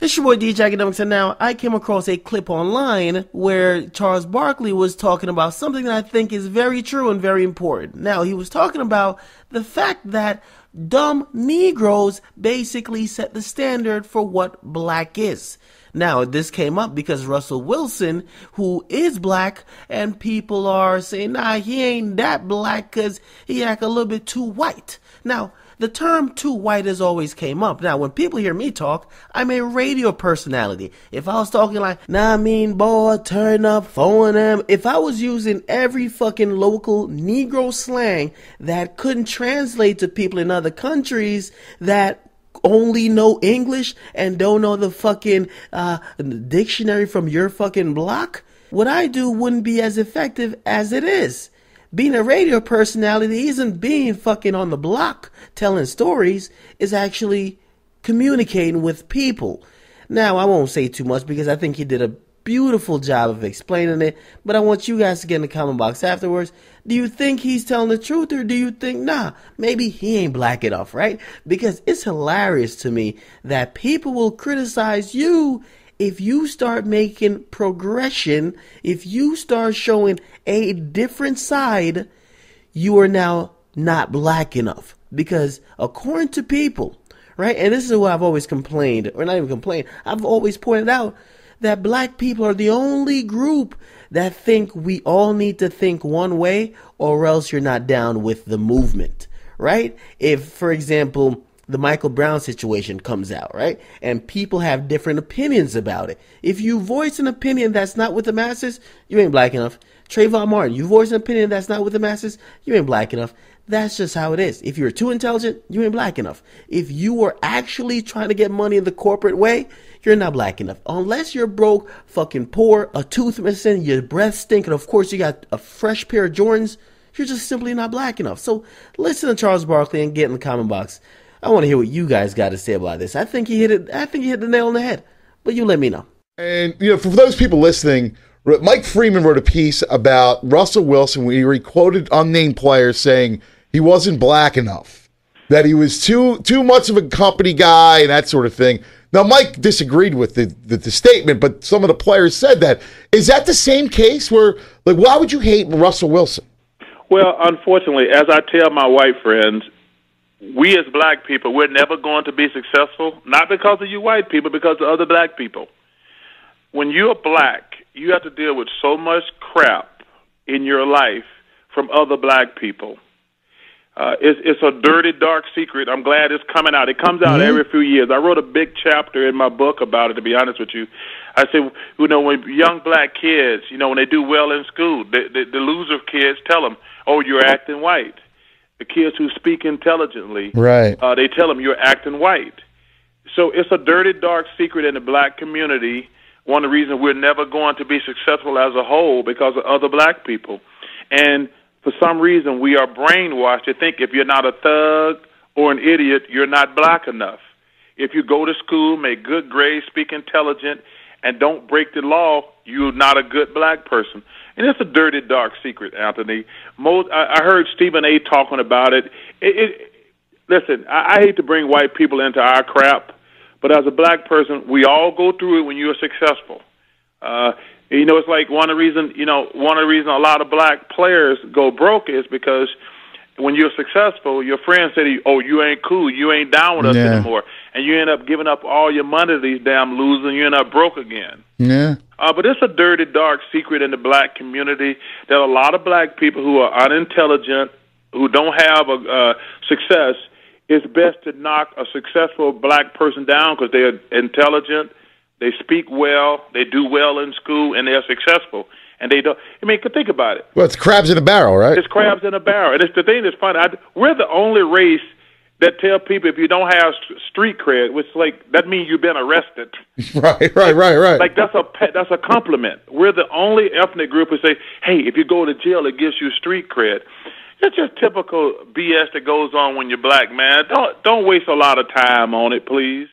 It's your boy DJ Akademiks, and now I came across a clip online where Charles Barkley was talking about something that I think is very true and very important. Now, he was talking about the fact that dumb Negroes basically set the standard for what black is. Now, this came up because Russell Wilson, who is black, and people are saying, nah, he ain't that black because he act a little bit too white. Now, the term too white has always came up. Now, when people hear me talk, I'm a radio personality. If I was talking like, nah, I mean, boy, turn up, phone them. If I was using every fucking local Negro slang that couldn't translate to people in other countries that only know English and don't know the fucking dictionary from your fucking block, what I do wouldn't be as effective as it is. Being a radio personality isn't being fucking on the block telling stories, is actually communicating with people. Now, I won't say too much because I think he did a beautiful job of explaining it, but I want you guys to get in the comment box afterwards. Do you think he's telling the truth, or do you think, nah, maybe he ain't black enough, right? Because it's hilarious to me that people will criticize you if you start making progression, if you start showing a different side, you are now not black enough. Because according to people, right, and this is what I've always complained, or not even complained, I've always pointed out that black people are the only group that think we all need to think one way, or else you're not down with the movement, right? If, for example, the Michael Brown situation comes out, right? And people have different opinions about it. If you voice an opinion that's not with the masses, you ain't black enough. Trayvon Martin, you voice an opinion that's not with the masses, you ain't black enough. That's just how it is. If you're too intelligent, you ain't black enough. If you are actually trying to get money in the corporate way, you're not black enough. Unless you're broke, fucking poor, a tooth missing, your breath stink, and of course you got a fresh pair of Jordans, you're just simply not black enough. So listen to Charles Barkley and get in the comment box. I want to hear what you guys got to say about this. I think he hit it. I think he hit the nail on the head. But you let me know. And, for those people listening, Mike Freeman wrote a piece about Russell Wilson where he quoted unnamed players saying he wasn't black enough, that he was too much of a company guy and that sort of thing. Now, Mike disagreed with the statement, but some of the players said that. Is that the same case where, why would you hate Russell Wilson? Well, unfortunately, as I tell my white friends, we as black people, we're never going to be successful, not because of you white people, because of other black people. When you're black, you have to deal with so much crap in your life from other black people. It's a dirty, dark secret. I'm glad it's coming out. It comes out every few years. I wrote a big chapter in my book about it, to be honest with you. I said, when young black kids, when they do well in school, the loser kids tell them, oh, you're acting white. The kids who speak intelligently, right? They tell them you're acting white. So it's a dirty, dark secret in the black community. One of the reasons we're never going to be successful as a whole because of other black people. And for some reason, we are brainwashed to think if you're not a thug or an idiot, you're not black enough. If you go to school, make good grades, speak intelligent, and don't break the law, you're not a good black person. And it's a dirty, dark secret, Anthony. I heard Stephen A. talking about it. Listen, I hate to bring white people into our crap, but as a black person, we all go through it when you're successful. It's like one of the reasons a lot of black players go broke is because when you're successful, your friends say to you, oh, you ain't cool, you ain't down with us anymore. And you end up giving up all your money to these damn losers, and you end up broke again. Yeah. But it's a dirty, dark secret in the black community that a lot of black people who are unintelligent, who don't have a success, it's best to knock a successful black person down because they're intelligent, they speak well, they do well in school, and they're successful. And they don't. Think about it. Well, it's crabs in a barrel, right? It's crabs in a barrel. And it's the thing that's funny. We're the only race that tell people if you don't have street cred, which that means you've been arrested. Right. Like that's a compliment. We're the only ethnic group who say, hey, if you go to jail, it gives you street cred. It's just typical BS that goes on when you're black, man. Don't waste a lot of time on it, please.